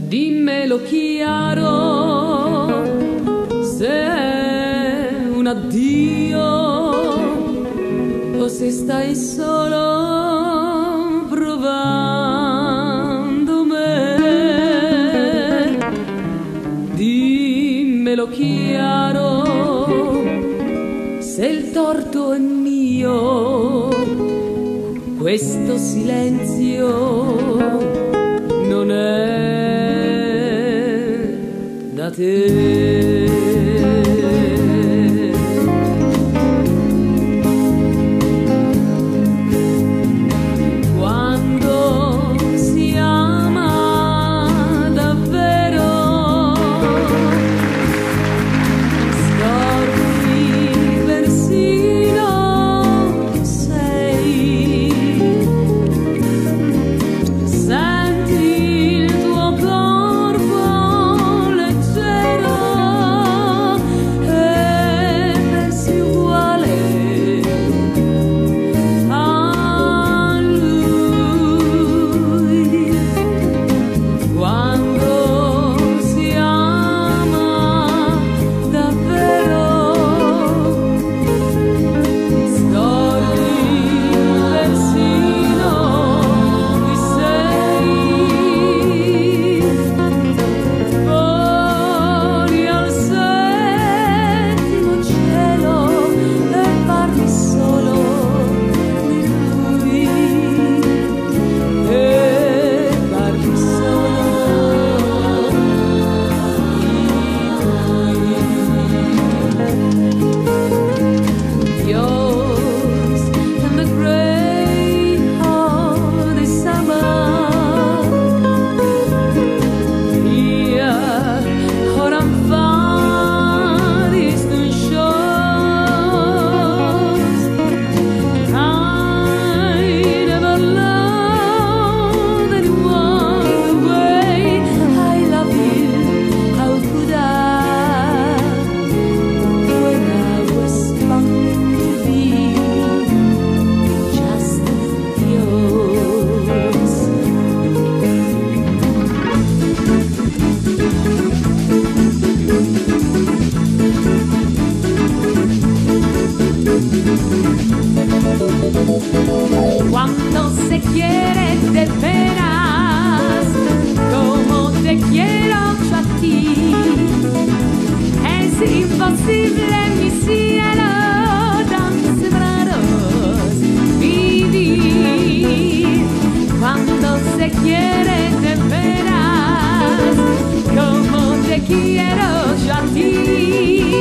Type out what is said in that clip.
Dimmelo chiaro, se è un addio o se stai solo provando me. Dimmelo chiaro, se il torto è mio, questo silenzio non è da te. Quando si ama davvero, scordi persino chi sei. Senti il tuo corpo leggero e pensi uguale a lui. Quando si ama davvero, scordi persino chi sei. Voli al settimo cielo e parli solo di lui. E parli solo di lui. Yours and the great heart is summer. Hier horan far Eastern shores. I never loved anyone the way I love you. How could I, when I was born to be just yours? Cuando se quiere de veras, como te quiero yo a ti, es imposible mi cielo tan separados vivir. Cuando se quiere de veras, como te quiero yo a ti.